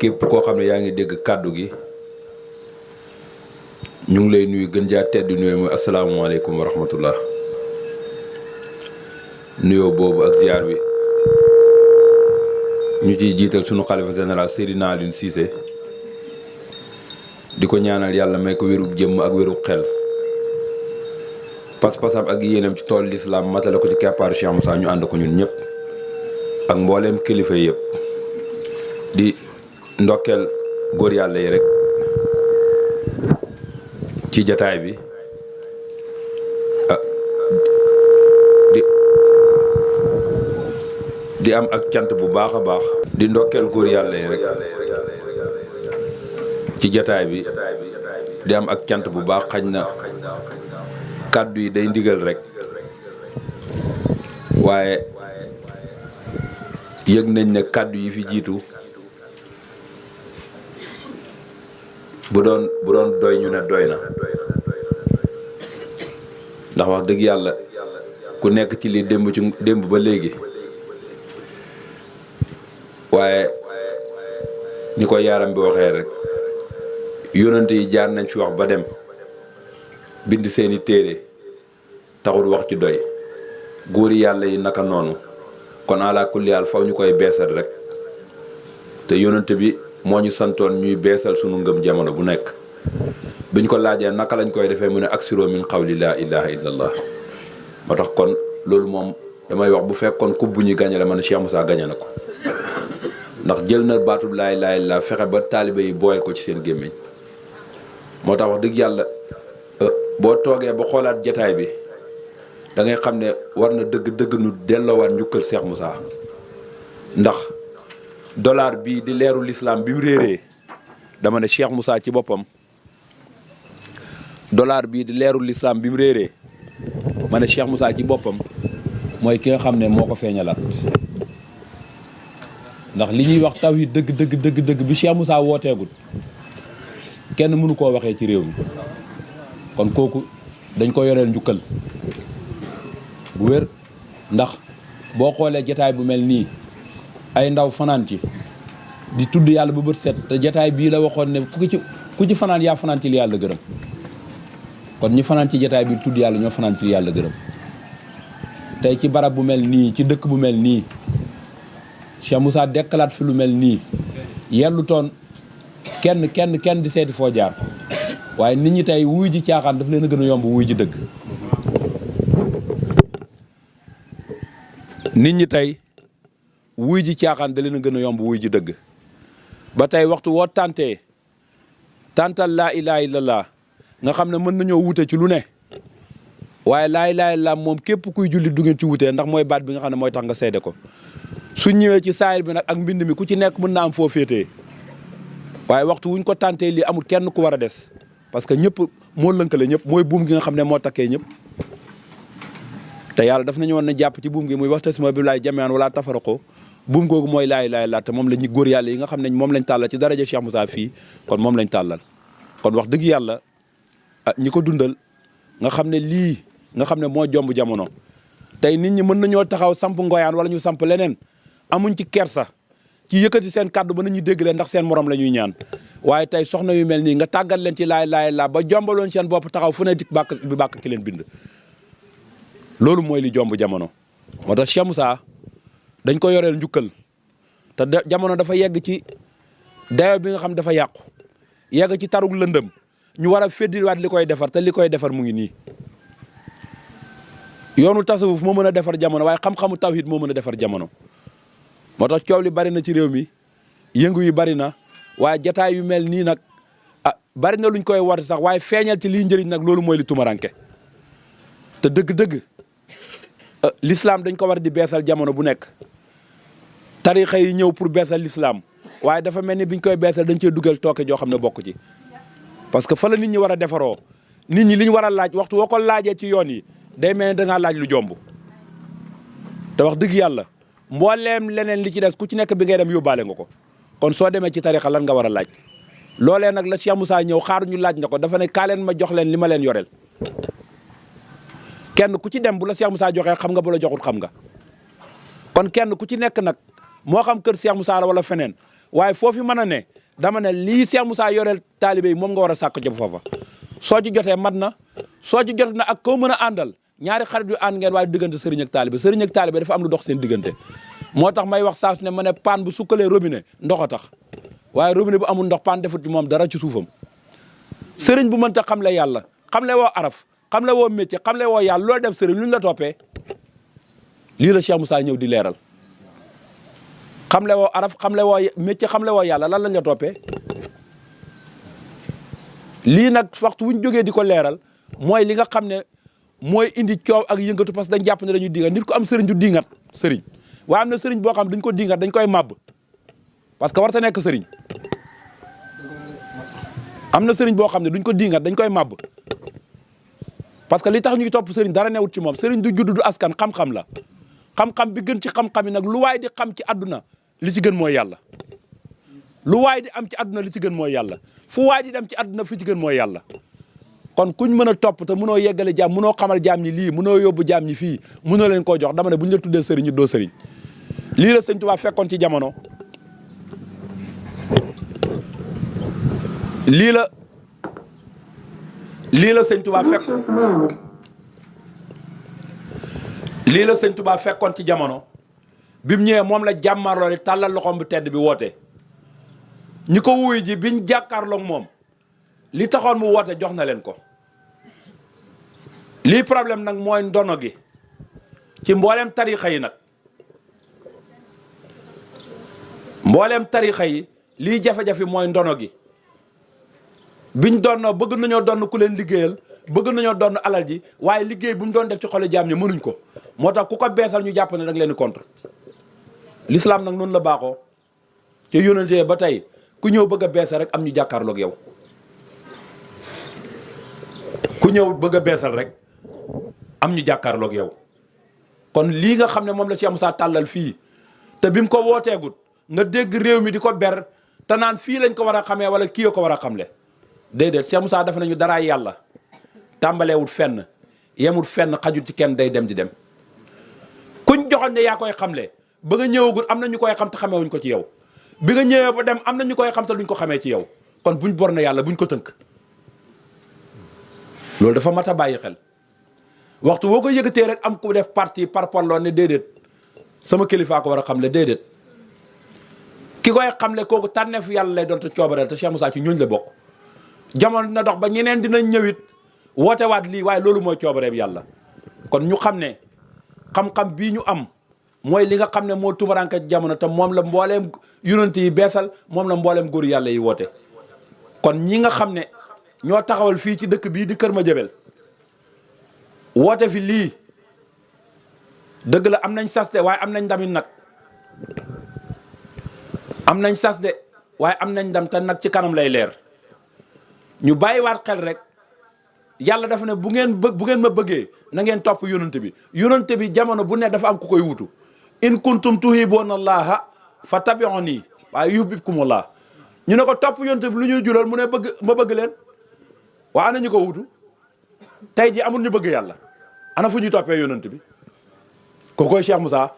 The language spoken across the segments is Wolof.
képp koo xam ne yaa ngi dégg kàddu gi ñu ngi lay nuyu gën jaa tedd nuyoo mooy asalaamaaleykum wa rahmatullah. nuyoo boobu ak ziar bi ñu ciy jiital sunu xalifa général Seydina Alioune Cissé di ko ñaanal yàlla may ko wérub jëmm ak wérub xel pas-pasam ak yéenam ci tool lislaam matale ko ci keppaaru Cheikh Moussa ñu ànd ko ñun ñëpp ak mbooleem kilifa yëpp di ndokkeel góor yàlla yi rek ci jataay bi di am ak cant bu baax a baax di ndokkeel góor yàlla yi rek ci jataay bi di am ak cant bu baax xañ na kàddu yi day ndigal rek waaye yëg nañ ne kàddu yi fi jiitu bu doon doy ñu ne doy na ndax wax dëgg yàlla ku nekk ci li démb ba léegi waaye ni ko yaaram bi waxee rek yonante yi jaar nañ fi wax ba dem bind seeni téere taxul wax ci doy góori yàlla yi naka noonu kon ala kulli haal faw ñu koy beesal rek te yonante bi moo ñu santoon ñuy beesal sunu ngëm jamono bu nekk biñ ko laajee naka lañ koy defee mu ne aksiroo min qawli laa ilaha illallah moo tax kon loolu moom damay wax bu fekkoon coupe bu ñu gañe la man Cheikh Moussa gañe na ko ndax jël na baatub laa ilaaha illallaah fexe ba taalibe yi booyal ko ci seen gémmiñ moo tax wax dëgg yàlla boo toogee ba xoolaat jataay bi da ngay xam ne war na dëgg nu delloowaat njukkal Cheikh Moussa ndax dollar bii di leeru lislaam bi mu réeree dama ne Cheikh Moussa ci boppam dollar bii di leeru lislaam bi mu réeree ma ne Cheikh Moussa ci boppam mooy ki nga xam ne moo ko feeñalaat ndax li ñuy wax tawhid dëgg bi Cheikh Moussa wooteegul kenn mënu koo waxee ci réew mi kon kooku dañ ko yoreel njukkal bu wér ndax boo xoolee jataay bu mel nii ay ndaw fanaan ci di tudd yàlla ba bët set te jataay bii la waxoon ne ku ci fanaan yaa fanaan ci li yàlla gërëm kon ñi fanaan ci jataay bi tudd yàlla ñoo fanaan ci li yàlla gërëm tey ci barab bu mel nii ci dëkk bu mel nii Cheikh Moussa dekkalaat fi lu mel nii yellu toon kenn di seeti foo jaar waaye nit ñi tey wuy ji caaxaan daf leen a gën a yomb wuy ji dëgg nit ñi tey wuy ji caaxaan da leen a gën a yomb wuy ji dëgg ba tey waxtu woo tàntal laa ilaaha illallaah nga xam ne mën nañoo wute ci lu ne waaye laa ilaaha illallaah moom képp kuy julli du ngeen ci wutee ndax mooy baat bi nga xam ne mooy tax nga seede ko su ñëwee ci saayir bi nag ak mbind mi ku ci nekk mën na am foo féetee waaye waxtu wuñ ko tàntee lii amul kenn ku war a des parce que ñëpp moo lënkale ñëpp mooy buum gi nga xam ne moo takkee ñëpp te yàlla daf nañu woon ne jàpp ci buum gi muy waxtasima billaahi jamii'an wala tafarraqu buum googu mooy laa ilaaha illallaah te moom la ñu góor yàlla yi nga xam ne moom lañ tàllal ci daraja Cheikh Moussa fii kon moom lañ tàllal kon wax dëgg yàlla ñi ko dundal nga xam ne lii nga xam ne moo jomb jamono tey nit ñi mën nañoo taxaw samp ngoyaan wala ñu samp leneen amuñ ci kersa ci yëkkati seen kàddu ba nañu dégg leen ndax seen morom la ñuy ñaan waaye tey soxna yu mel nii nga tàggat leen ci laay laa ba jombaloon seen bopp taxaw fu ne dik bàkk ki leen bind loolu mooy li jomb jamono moo tax Cheikh Moussa dañ ko yoreel njukkal te jamono dafa yegg ci dayo bi nga xam dafa yàqu yegg ci tarug lëndëm ñu war a féddiwaat li koy defar te li koy defar mu ngi nii yoonu tasawuf moo mën a defar jamono waaye xam-xamu tawhid moo mën a defar jamono moo tax coow li bari na ci réew mi yëngu yi bari na waaye jataay yu mel nii nag bari na luñ koy war sax waaye feeñal ci liy njëriñ nag loolu mooy li tumaranke te dëgg-dëgg l'islam dañ ko war di beesal jamono bu nekk tarixa yi ñëw pour beesal l'islam waaye dafa mel ni biñ koy beesal dañ cee dugal tooke joo xam ne bokk ci parce que fa la nit ñi war a defaroo nit ñi li ñu war a laaj waxtu woo ko laajee ci yoon yi day mel ni da ngaa laaj lu jomb te wax dëgg yàlla mbooleem leneen li ci des ku ci nekk bi ngay dem yóbbaale nga ko kon soo demee ci tarixa lan nga war a laaj loolee nag la Cheikh Moussa ñëw xaaruñu laaj na ko dafa ne kaa leen ma jox leen li ma leen yoreel kenn ku ci dem bu la Cheikh Moussa joxee xam nga bu la joxul xam nga kon kenn ku ci nekk nag moo xam kër Cheikh Moussa la wala feneen waaye foofu mën a ne dama ne lii Cheikh Moussa yoreel taalibe yi moom nga war a sàkk ci foofa soo ci jotee mat na soo ci jotee na ak koo mën a àndal ñaari xarit yu ànd ngeen waaye diggante sëriñ ak taalibe dafa am lu dox seen diggante moo tax may wax saa su ne ma ne paan bu sukkalee robinet ndox a tax waaye robinet bu amul ndox paan defut ci moom dara ci suufam sëriñ bu mënta xamle yàlla xamle woo araf xamle woo métier xamle woo yàlla loolu def sëriñ lu ñu la toppee lii la Cheikh Moussa ñëw di leeral xamle woo araf xamle woo métier xamle woo yàlla lan lañ la toppee lii nag waxtu wuñ jógee di ko leeral mooy li nga xam ne mooy indi coow ak yëngatu parce que dañ jàpp ne dañuy dingat nit ko am sëriñ du dingat sëriñ waaye am na sëriñ boo xam ne dañ ko dingat dañ koy màbb parce que warta nekk sëriñ am na sëriñ boo xam ne duñ ko dingat dañ koy màbb parce que li tax ñuy topp sëriñ dara newut ci moom sëriñ du judd du askan xam-xam la xam-xam bi gën ci xam-xam yi nag lu waay di xam ci àdduna li ci gën mooy yàlla lu waay di am ci àdduna li ci gën mooy yàlla fu waay di dem ci àdduna fi ci gën mooy yàlla kon kuñ mën a topp te mënoo yeggale jaam mënoo xamal jaam ñi lii mënoo yóbbu jaam ñi fii mënoo leen koo jox dama ne bu ñu la tuddee sëriñ ñu doo sëriñ lii la sëñ Tuubaa fekkoon ci jamono lii la sëñ Tuubaa fekkoon ci jamono bi mu ñëwee moom la jàmmarloo li tàllal loxoom bu tedd bi woote ñi ko wuy ji biñ jàkkaarloog moom li taxoon mu woote jox na leen ko lii problème nag mooy ndono gi ci mbooleem tarixa yi nag mbooleem tarixa yi lii jafe-jafe mooy ndono gi biñ donnoo bëgg nañoo donn ku leen liggéeyal bëgg nañoo donn alal ji waaye liggéey bu mu doon def ci xolu jaam ñi mënuñ ko moo tax ku ko beesal ñu jàpp ne da nga leen di contre l'islam nag noonu la baaxoo ci yónnante ba tey ku ñëw bëgg a beesal rek am ñu jàkkaarloog yow ku ñëw bëgg a beesal rek am ñu jàkkaarloog yow kon lii nga xam ne moom la Cheikh Moussa tàllal fii te bi mu ko wooteegut nga dégg réew mi di ko ber te naan fii lañ ko war a xamee wala kii ko war a xamle déedéet Cheikh Moussa dafa nañu daraay yàlla tàmbaleewut fenn yemut fenn xajut ci kenn day dem di dem kuñ joxoon ne yaa koy xamle ba nga ñëwagul am na ñu koy xam te xamewuñ ko ci yow bi nga ñëwee ba dem am na ñu koy xam te duñ ko xamee ci yow kon buñ borne yàlla buñ ko tënk loolu dafa mat a bàyyi xel waxtu boo ko yëgatee rek am ku def parti par parloo ne déedéet sama kilifaa ko war a xamle déedéet ki koy xamle kooku tànneef yàlla lay doon te coobareel te Cheikh Moussa ci ñooñ la bokk jamono dina dox ba ñeneen dinañ ñëwit woote waat lii waaye loolu mooy coobareeb yàlla kon ñu xam ne xam-xam bii ñu am mooy li nga xam ne moo tumaranke jamono te moom la mbooleem yonent yi beesal moom la mbooleem góor yàlla yi woote kon ñi nga xam ne ñoo taxawal fii ci dëkk bii di Kër Madiabel woote fi lii dëgg la am nañ sas de waaye am nañ ndamit nag am nañ sas de waaye am nañ ndam te nag ci kanam lay leer ñu bàyyiwaat xel rek yàlla dafa ne bu ngeen ma bëggee na ngeen topp yonante bi jamono bu ne dafa am ku koy wutu in kuntum tuhibbuuna allaha fattabi'uuni waaye yuhbibkumullah ñu ne ko topp yonante bi lu ñuy jural mu ne ma bëgg leen waa ana ñu ko wutu tey ji amul ñu bëgg yàlla ana fu ñuy toppee yonante bi ko koy Cheikh Moussa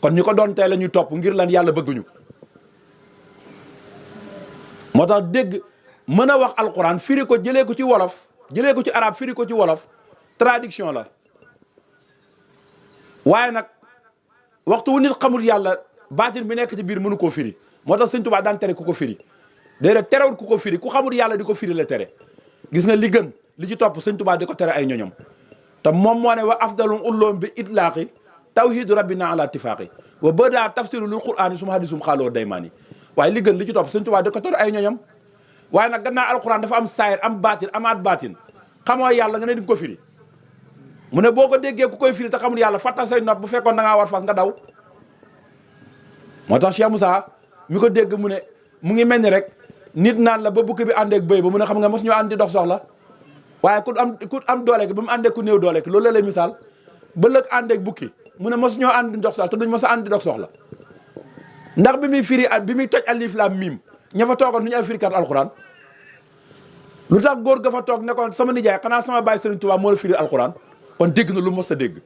kon ñu ko doon tey la ñuy topp ngir lan yàlla bëgguñu moo tax dégg mën a wax alquran firi ko jëlee ko ci wolof jëlee ko ci arab firi ko ci wolof traduction la waaye nag waxtu wu nit xamul yàlla baatin bi nekk ci biir mënu koo firi moo tax sëñ Tuubaa daan tere ku ko firi déedéet terewul ku ko firi ku xamul yàlla di ko firi la tere gis nga li gën li ci topp sëñ Tuubaa di ko tere ay ñoñom te moom moo ne wa afdalum ulloom bi itlaaqi tawhidu rabbina ala tifaaqi wa bada tafsiru lil qur'ani suma hadisum xaaloo daymaani waaye li gën li ci topp sëñ Tuubaa di ko tere ay ñoñom waaye nag gannaaw alquran dafa am saayir am baatin amaat baatin xamoo yàlla nga ne di ko firi mu ne boo ko déggee ku koy firi te xamul yàlla fattal say nopp bu fekkoon da ngaa war fas nga daw moo tax Cheikh Moussa mi ko dégg mu ne mu ngi mel ni rek nit naan la ba bukki bi àndeek bëy ba mu ne xam nga mos ñoo ànd di dox soxla waaye ku am doole ki ba mu àndeek ku néew doole ki loolu la lay misaal ba lëg àndeek bukki mu ne mos ñoo ànd di dox soxla te duñ mos a ànd di dox soxla ndax bi muy firi bi muy toj alif laam miim ña fa toogoon nu ñu ay firikat alquran lu tax góor ga fa toog ne kon sama nijaay xanaa sama baay Serigne Touba moo la firi alquran kon dégg na lu mos a dégg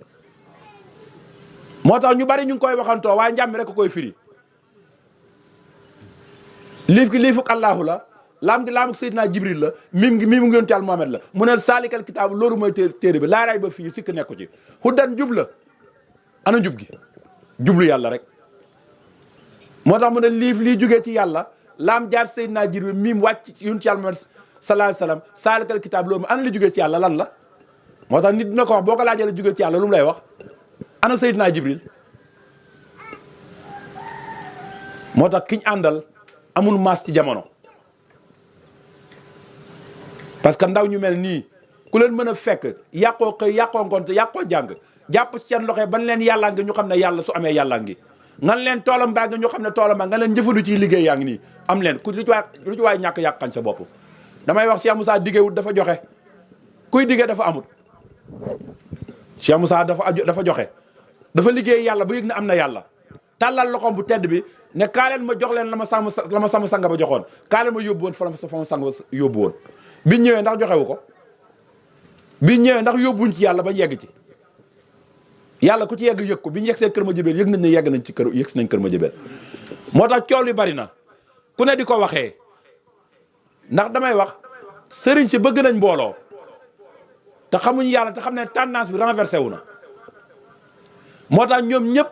moo tax ñu bari ñu ngi koy waxantoo waaye njàmmi rek koy firi liif gi liifuk allahu la laam gi laamuk Seydina Jibril la mim gi mimu ngi yonent Yàlla Muhammad la mu ne saalikal kitaabu loolu mooy téere bi laaraay ba fii sikk nekku ci hudan jub la ana njub gi jublu yàlla rek moo tax mu ne liif lii jógee ci yàlla laam jaar Seydina Jibril mim wàcc ci yonent Yàlla Muhammad sallallahu alayhi wasallam saalikal kitaabu loolu ana li jógee ci yàlla lan la moo tax nit dina ko wax boo ko laajee la jógee ci yàlla lu mu lay wax ana Seydina Jibril moo tax kiñ àndal amul maas ci jamono parce que ndaw ñu mel nii ku leen mën a fekk yàqoo xëy yàqoo ngont yàqoo jàng jàpp ci seen loxo ban leen yàllaa ngi ñu xam ne yàlla su amee yàllaa ngi ngan leen toolam baa ngi ñu xam ne toolam baa nga leen jëfandu ci liggéey yaa ngi nii am leen ku lu ci waay ñàkk yàqañ sa bopp damay wax Cheikh Moussa diggéewut dafa joxe kuy diggee dafa amut Cheikh Moussa dafa joxe dafa liggéey yàlla ba yëg ne am na yàlla tàllal loxoom bu tedd bi ne kaa leen ma jox leen la ma sama sanga ba joxoon kaa leen ma yóbbu woon fa ma sang ba yóbbu woon biñ ñëwee ndax joxewu ko biñ ñëwee ndax yóbbuñ ci yàlla ba yegg ci yàlla ku ci yegg yëg ko biñ yegg see kër ma jëbeel yëg nañ ne yegg nañ ci kër yegg si nañ kër ma jëbeel moo tax coow li bari na ku ne di ko waxee ndax damay wax sëriñ si bëgg nañ mbooloo te xamuñ yàlla te xam ne tendance bi renversé wu na moo tax ñoom ñëpp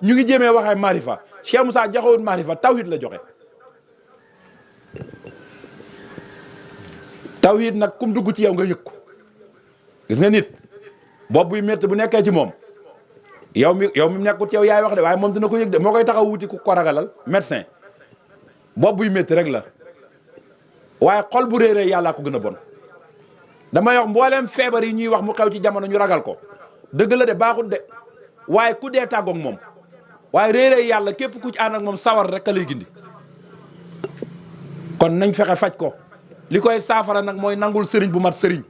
ñu ngi jéemee waxee marifa Cheikh Moussa joxewul marifa tawhid la joxe tawhid nag kum dugg ci yow nga yëg ko gis nga nit bopp buy métti bu nekkee ci moom yow mi nekkut ci yow yaay wax de waaye moom dina ko yëg de moo koy taxaw wuti ku ko ragalal médecin bopp buy métti rek la waaye xol bu réeree yàllaa ko gën a bon damay wax mbooleem feebar yi ñuy wax mu xew ci jamono ñu ragal ko dëgg la de baaxut de waaye ku dee tàggoog moom waaye réeree yàlla képp ku ci ànd ak moom sawar rek a lay gindi kon nañ fexe faj ko li koy saafara nag mooy nangul sëriñ bu mat sëriñ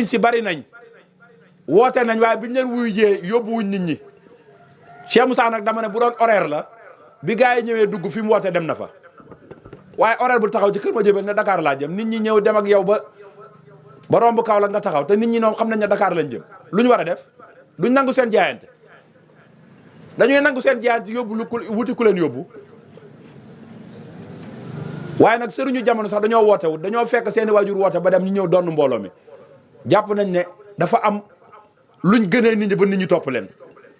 si bari nañ woote nañ waaye biñ leen wuy jee yóbbuwuñ nit ñi Cheikh Moussa nag dama ne bu doon horaire la bi gars yi ñëwee dugg fi mu woote dem na fa waaye horaire bu taxaw ci kër ma jëbel ne Dakar laa jëm nit ñi ñëw dem ak yow ba romb kaw la nga taxaw te nit ñi ñoom xam nañ ne Dakar lañ jëm lu ñu war a def duñ nangu seen jaayante dañuy nangu seen jaayante yóbbu wuti ku leen yóbbu waaye nag sëriñu jamono sax dañoo woote wut dañoo fekk seeni waajur woote ba dem ñu ñëw doon mbooloo mi jàpp nañ ne dafa am luñ gënee nit ñi ba nit ñi topp leen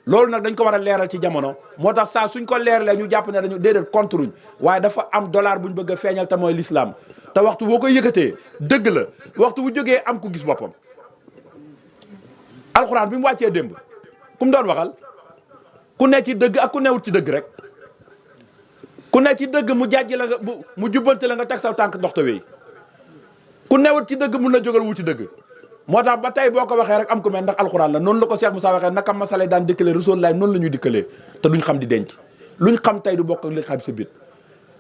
loolu nag dañ ko war a leeral ci jamono moo tax saa suñ ko leeralee ñu jàpp ne dañu déedéet contruñ waaye dafa am dollar buñ bëgg a feeñal te mooy l'islam te waxtu boo koy yëkkatee dëgg la waxtu bu jógee am ku gis boppam alxuraan bi mu wàccee démb ku mu doon waxal ku ne ci dëgg ak ku newut ci dëgg rek ku ne ci dëgg mu jàjj la nga mu jubbante la nga teg sa tànk ndox tawee ku newut ci dëgg mun na jógal wu ci dëgg moo tax ba tey boo ko waxee rek am ko mel ndax alxuraan la noonu la ko Cheikh Moussa waxee naka masale daan dëkkalee Rasulullah noonu la ñuy dikkalee te duñ xam di denc luñ xam tey du bokk ak li xam sa bit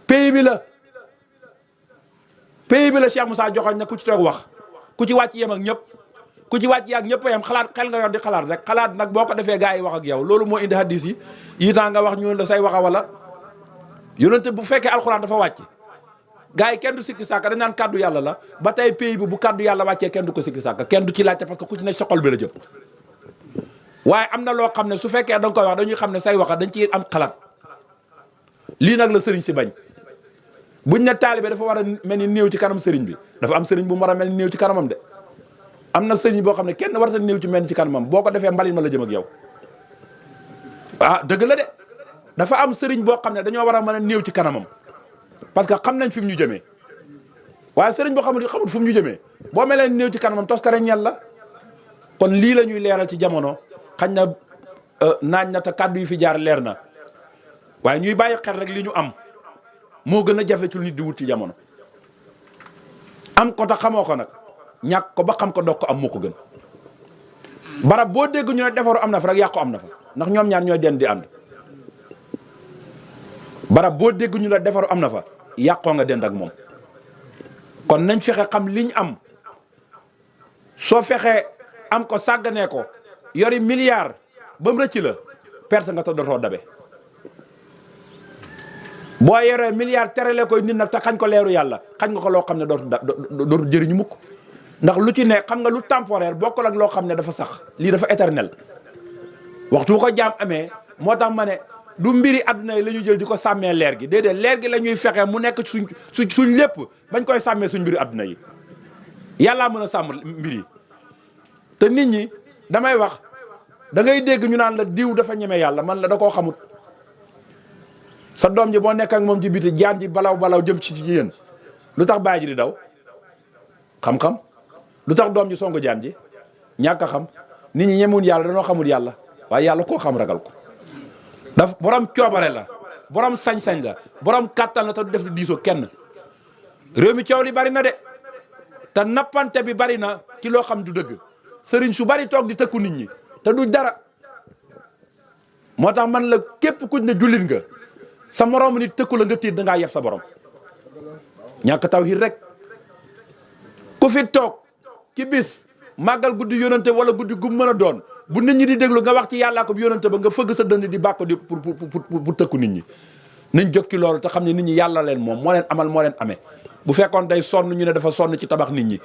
pays bi la Cheikh Moussa joxoñ na ku ci toog wax ku ci wàcc yem ak ñëpp ku ci wàcc yaag ñëpp a yem xalaat xel nga yor di xalaat rek xalaat nag boo ko defee gars yi wax ak yow loolu moo indi hadis yi temps nga wax ñu la say waxa wala yonente bu fekkee alxuraan dafa wàcc gars yi kenn du sikki sàkka dañ naan kàddu yàlla la ba tey pays bi bu kàddu yàlla wàccee kenn du ko sikki sàkka kenn du ci laajte parce que ku ci ne sa xol bi la jëm waaye am na loo xam ne su fekkee da nga koy wax dañuy xam ne say waxa dañ ci am xalaat lii nag la sëriñ si bañ buñ ne taalibe dafa war a mel ni néew ci kanam sëriñ bi dafa am sëriñ bu mu war a mel ni néew ci kanamam de am na sëriñ boo xam ne kenn warata néew ci mel ni ci kanamam boo ko defee mbalit ma la jëm ak yow ah dëgg la de dafa am sëriñ boo xam ne dañoo war a mën a néew ci kanamam parce que xam nañ fi mu ñu jëmee waaye sëriñ boo xamul fu mu ñu jëmee boo mel ne néew ci kanamam toskare ñel la kon lii la ñuy leeral ci jamono xañ na naaj na te kàddu yi fi jaar leer na waaye ñuy bàyyi xel rek li ñu am moo gën a jafe ci nit di wut ci jamono am ko te xamoo ko nag ñàkk ko ba xam ko doog ko am moo ko gën barab boo dégg ñu ne defaru am na fa rek yàqu am na fa ndax ñoom ñaar ñooy den di ànd barab boo dégg ñu la defaru am na fa yàqoo nga dend ak moom kon nañ fexe xam liñ am soo fexee am ko sàgganee ko yori milliard ba mu rëcc la perte nga te dootoo dabe boo yoree milliard terale koy nit nag te xañ ko leeru yàlla xañ nga ko loo xam ne dootu jëriñu mukk ndax lu ci ne xam nga lu temporaire bokkul ak loo xam ne dafa sax lii dafa éternel waxtu bu ko jaam amee moo tax ma ne du mbiri adduna yi la ñuy jël di ko sàmmee leer gi déedéet leer gi la ñuy fexe mu nekk suñ lépp bañ koy sàmmee suñ mbiri adduna yi yàllaa mën a sàmm mbir yi te nit ñi damay wax da ngay dégg ñu naan la diw dafa ñeme yàlla man la da koo xamut sa doom ji boo nekk ak moom ci biti jaan ji balaw jëm ci yéen lu tax baay ji di daw xam-xam lu tax doom ji songu jaan ji ñàkk a xam nit ñi ñemuñ yàlla danoo xamul yàlla waaye yàlla koo xam ragal ko daf borom coobare la borom sañ-sañ la borom kàttan la te du def di diisoo kenn réew mi coow li bari na de te nappante bi bari na ci loo xam du dëgg sëriñ su bari toog di tëkku nit ñi te du dara moo tax man la képp kuñ ne jullit nga sa moroom nit tëkku la nga tiit da ngaa yeb sa borom ñàkk tawhid rek ku fi toog ci bis màggal guddi yónante wala guddi gu mën a doon bu nit ñi di déglu nga wax ci yàllaa ko yónante ba nga fëgg sa dënd di bàkko di pour tëkku nit ñi nañ jóg ci loolu te xam ne nit ñi yàlla leen moom moo leen amal moo leen amee bu fekkoon day sonn ñu ne dafa sonn ci tabax nit ñi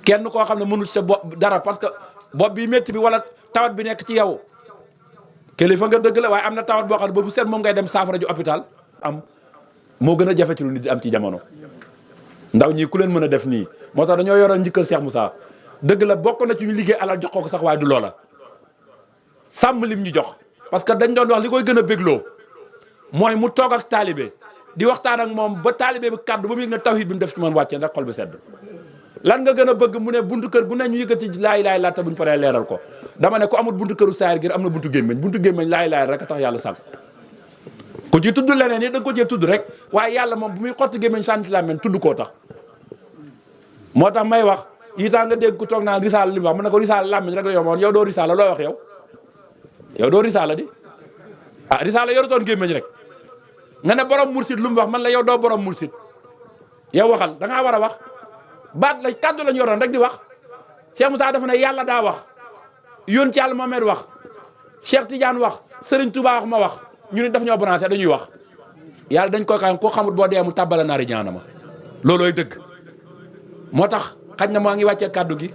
kenn koo xam ne mënul sa bopp dara parce que bopp bi métti bi wala tawat bi nekk ci yow kilifa nga dëgg la waaye am na tawat boo xam ne boobu seet moom ngay dem saafara ju hôpital am moo gën a jafe ci lu nit di am ci jamono ndaw ñii ku leen mën a def nii moo tax dañoo yoroon njëkkal Cheikh Moussa dëgg la bokk na ci ñu liggéey alal jox ko sax waaye du loola sàmm lim ñu jox parce que dañ doon wax li koy gën a bégloo mooy mu toog ak taalibe di waxtaan ak moom ba taalibe bi kàddu ba mu yëg ne tawhid bi mu def ci man wàccee ndax xol bi sedd lan nga gën a bëgg mu ne buntu kër gu ne ñu yëkkati laa ilaaha illallaah te buñ paree leeral ko dama ne ko amul buntu këru saayir gi am na buntu gémmeñ laa ilaaha rek a tax yàlla sànq ku ci tudd leneen yi da nga ko cee tudd rek waaye yàlla moom bu muy xotti gémmeñ sànni ci làmmiñ tudd koo tax moo tax may wax yi tax nga dégg ku toog naan risaala li mu wax mu ne ko risaala làmmiñ rek la yomoon yow doo risaala looy wax yow doo risaala di risaala yorutoon gémmeñ rek nga ne borom mursid lu mu wax man la yow doo borom mursid yow waxal da ngaa war a wax baat la kàddu lañ yoroon rek di wax Cheikh Moussa dafa ne yàlla daa wax yoon ci yàlla Mohamed wax Cheikh Tidiane wax Serigne Touba wax ma wax ñu ne daf ñoo branché dañuy wax yàlla dañ koy xam koo xamul boo dee mu tàbbala naari ñaanama loolooy dëgg moo tax xaj na maa ngi wàccee kàddu gi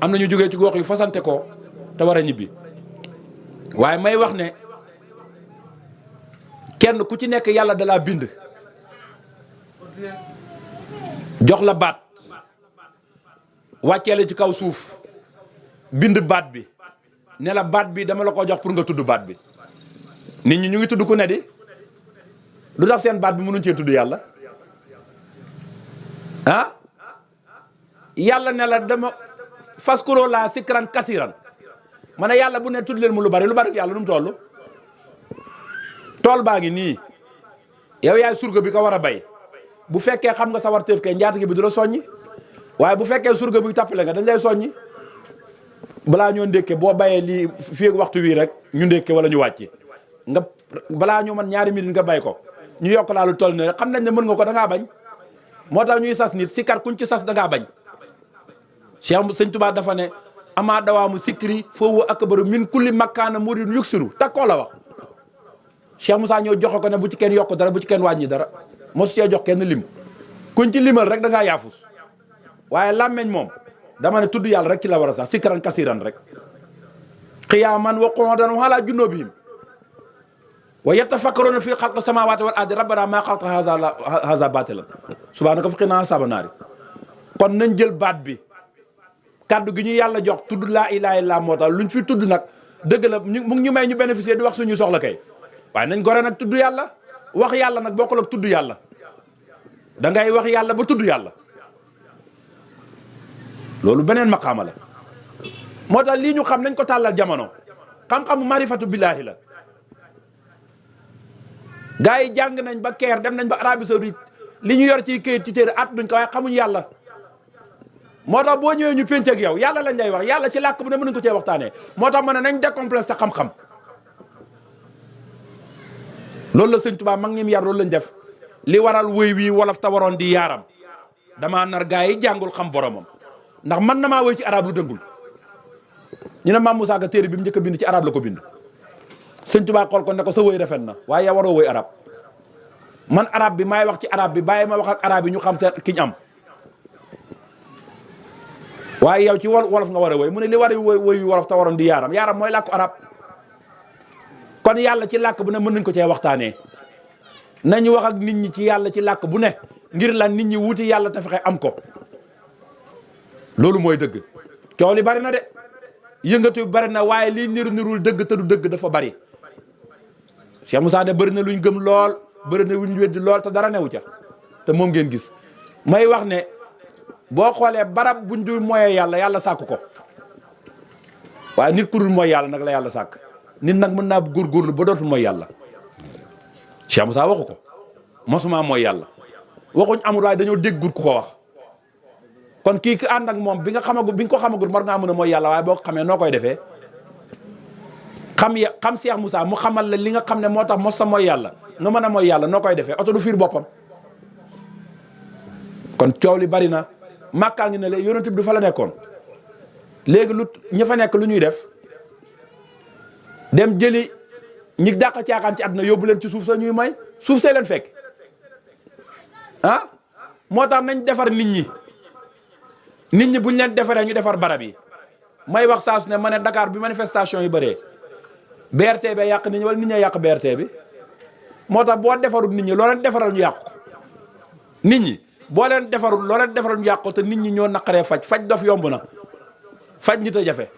am na ñu jógee ci gox yu fasante ko te war a ñibbi waaye may wax ne kenn ku ci nekk yàlla dalaa bind jox la baat wàcceele ci kaw suuf bind baat bi ne la baat bi dama la ko jox pour nga tudd baat bi nit ñi ñu ngi tudd ku ne di lu tax seen baat bi mënuñ cee tudd yàlla yàlla ne la dama faskuroo laa sikran kasiran ma ne yàlla bu ne tudd leen mu lu bari yàlla nu mu toll tool baa ngi nii yow yaay surga bi ko war a bay bu fekkee xam nga sa war teef kay njaata gi bi du la soññi waaye bu fekkee surga buy tàppale nga dañ lay soññi balaa ñoo ndékke boo bayee lii fii waxtu wii rek ñu ndékke wala ñu wàcce nga balaa ñoo man ñaari minute nga bay ko ñu yokk laa lu toll ne rek xam nañ ne mën nga ko da ngaa bañ moo tax ñuy sas nit sikar kuñ ci sas da ngaa bañ Cheikh Sëñ Tuubaa dafa ne amaa dawaamu sikri foofu akbaru min kulli makkaana muridun yuksiru takkoo la wax Cheikh Moussa ñoo joxe ko ne bu ci kenn yokk dara bu ci kenn wàññi dara mosu cee jox kenn lim kuñ ci limal rek da ngaa yaafus waaye làmmeñ moom dama ne tudd yàlla rek ci la war a sax sikran kasiran rek qiyaaman wa qu'uudan wa alaa junuubihim wa yatafakkaruuna fi xalqi samaawaati wal ardi rabbana maa xalaqta haazaa baatilan subhaanaka faqinaa azaaban naari kon nañ jël baat bi kaddu gi ñu yàlla jox tudd laa ilaaha illallaah moo tax luñ fi tudd nag dëgg la mu ngi ñu may ñu bénéficier di wax suñu soxla kay waaye nañ gore nag tudd yàlla wax yàlla nag bokkul ak tudd yàlla da ngay wax yàlla ba tudd yàlla loolu beneen maqaama la moo tax lii ñu xam nañ ko tàllal jamono xam-xamu marifatu billaahi la gars yi jàng nañ ba keer dem nañ ba Arabie Saoudite li ñu yor ci këyit ci téere at duñ ko waaye xamuñ yàlla moo tax boo ñëwee ñu pénc ak yow yàlla lañ lay wax yàlla ci làkk bu ne mën nañ ko cee waxtaanee moo tax ma ne nañ décomplexe sa xam-xam loolu la sëñ Tuubaa mag ñim yar loolu lañ def li waral wëy wii wolof ta waroon di yaaram damaa nar gars yi jàngul xam boromam ndax man na maa wëy ci arab lu dëngul ñu ne Maam Moussa Ka téere bi mu njëkk a bind ci arab la ko bind sëñ Tuubaa xool ko ne ko sa wëy rafet na waaye yaa waroo wëy arab man arab bi maay wax ci arab bi bàyyi ma wax ak arab yi ñu xam seen ki ñu am waaye yow ci wolof nga war a wëy mu ne li war a wëy wëy wolof ta waroon di yaaram mooy làkku arab kon yàlla ci làkk bu ne mën nañ ko cee waxtaanee nañu wax ak nit ñi ci yàlla ci làkk bu ne ngir lan nit ñi wuti yàlla te fexe am ko loolu mooy dëgg. coow li bari na de yëngatu bi bari na waaye lii nirul dëgg te du dëgg dafa bari Cheikh Moussa ne bëri na luñ gëm lool bëri na luñ weddi lool te dara newu ca te moom ngeen gis may wax ne boo xoolee barab buñ dul moyee yàlla yàlla sàkk ko waaye nit ku dul mooy yàlla nag la yàlla sàkk nit nag mën naa góorgóorlu ba dootul mooy yàlla Cheikh Moussa waxu ko mosuma mooy yàlla waxuñ amul waaye dañoo déggut ku ko wax kon kii ki ànd ak moom bi nga ko xamagul war ngaa mën a mooy yàlla waaye boo ko xamee noo koy defee xam Cheikh Moussa mu xamal la li nga xam ne moo tax mos sa mooy yàlla nga mën a mooy yàlla noo koy defee oto du fiir boppam kon coow li bari na màkkaa ngi ne la yonent bi du fa la nekkoon léegi lu ña fa nekk lu ñuy def dem jëli ñi dàq caaxaan ci àdduna yóbbu leen ci suuf sa ñuy may suuf see leen fekk moo tax nañ defar nit ñi buñ leen defaree ñu defar barab yi may wax saa su ne ma ne Dakar bi manifestation yi bëree BRT bi yàq nit ñi wala nit ñi yàq BRT bi moo tax boo defarul nit ñi loo leen defaral ñu yàq ko nit ñi boo leen defarul loo leen defaral ñu yàq ko te nit ñi ñoo naqaree faj dof yomb na faj nit a jafe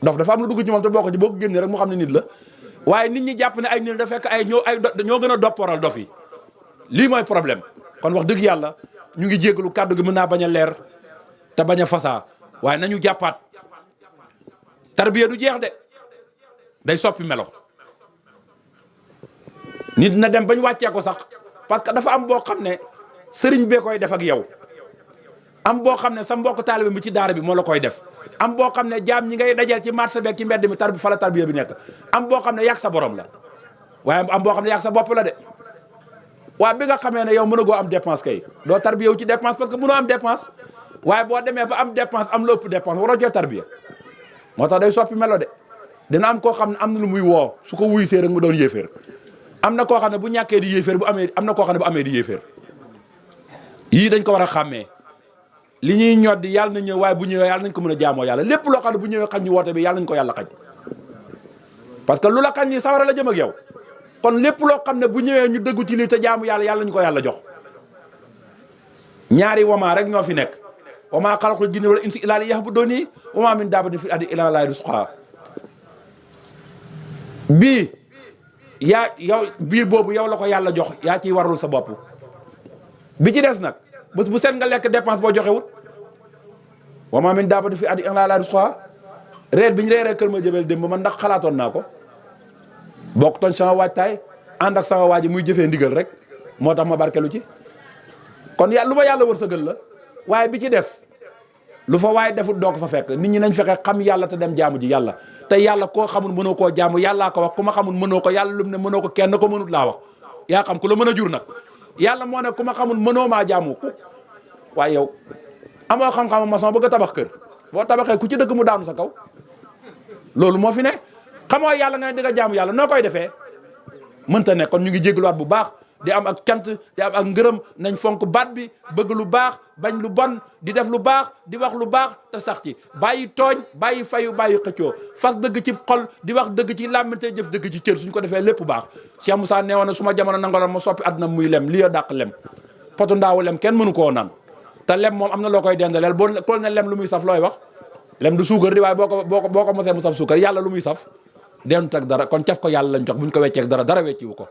dof dafa am lu dugg ci moom te boo ko génnee rek mu xam ne nit la waaye nit ñi jàpp ne ay nit da fekk ñoo gën a dopporal dof yi lii mooy problème kon wax dëgg yàlla ñu ngi jéggalu kàddu gi mën naa bañ a leer te bañ a fasaa waaye nañu jàppaat tarbiya du jeex de day soppi melo nit na dem bañ wàccee ko sax parce que dafa am boo xam ne sëriñ bee koy def ak yow am boo xam ne sa mbokk taalibe bi ci daara bi moo la koy def am boo xam ne jaam ñi ngay dajeel ci marché beeg ci mbedd mi fa la tarbiya bi nekk am boo xam ne yàgg sa borom la waaye am boo xam ne yàgg sa bopp la de waaye bi nga xamee ne yow mën a goo am dépense kay doo tarbiya wu ci dépense parce que mënoo am dépense waaye boo demee ba am dépense am la ëpp dépense waroo cee tarbiya moo tax day soppi melo de dina am koo xam ne am na lu muy woo su ko wuy see rek mu doon yéeféer am na koo xam ne bu ñàkkee di yéeféer bu amee am na koo xam ne bu amee di yéeféer yii dañ ko war a xàmmee li ñuy ñoddi yàlla na ñëw waaye bu ñëwee yàlla nañ ko mën a jaamoo yàlla lépp loo xam ne bu ñëwee xañ ñu woote bi yàlla nañ ko yàlla xañ parce que lu la xañ ñi sawara la jëm ak yow kon lépp loo xam ne bu ñëwee ñu dëggu ci lii te jaamu yàlla yàlla nañu ko yàlla jox ñaari wama rek ñoo fi nekk wama xalaqul jinna wal insa illa liya'buduni wama min dabbatin fil ardi illa ala rizquha bii yow biir boobu yow la ko yàlla jox yaa ciy warul sa bopp bi ci des nag bés bu set nga lekk dépense boo joxewut wama min dabbatin fil ardi illa ala rizquha reer bi ñu reeree kër ma jëbel démb man ndax xalaatoon naa ko bokk toon sama waajtaay ànd ak sama waaji muy jëfee ndigal rek moo tax ma barkelu ci kon yàlla lu ma yàlla wërsëgal la waaye bi ci des lu fa waaye defut doo ko fa fekk nit ñi nañ fexe xam yàlla te dem jaamu ji yàlla te yàlla koo xamul mënoo koo jaamu yàllaa ko wax ku ma xamul mënoo ko yàlla lu mu ne mënoo ko kenn ko mënut laa wax yaa xam ku la mën a jur nag yàlla moo ne ku ma xamul mënoo maa jaamu waaye yow amoo xam-xamu maçon bëgg a tabax kër boo tabaxee ku ci dëgg mu daanu sa kaw loolu moo fi ne xamoo yàlla nga ne di nga jaamu yàlla noo koy defee mënta ne kon ñu ngi jégluwaat bu baax di am ak cant di am ak ngërëm nañ fonk baat bi bëgg lu baax bañ lu bon di def lu baax di wax lu baax te sax ci bàyyi tooñ bàyyi fayu bàyyi xëccoo fas dëgg ci xol di wax dëgg ci làmmiñ te jëf dëgg ci cër suñ ko defee lépp baax Cheikh Moussa nee woon na su ma jamono nangoloon ma soppi àdduna muy lem li yo dàq lem potu ndaawu lem kenn mënu koo naan te lem moom am na loo koy dendaleel boo kool ne lem lu muy saf looy wax lem du suukar di waaye boo ko mosee mu saf suukar yàlla lu muy saf deenut ak dara kon caf ko yàlla lañ jox buñ ko wecceek dara wecci wu ko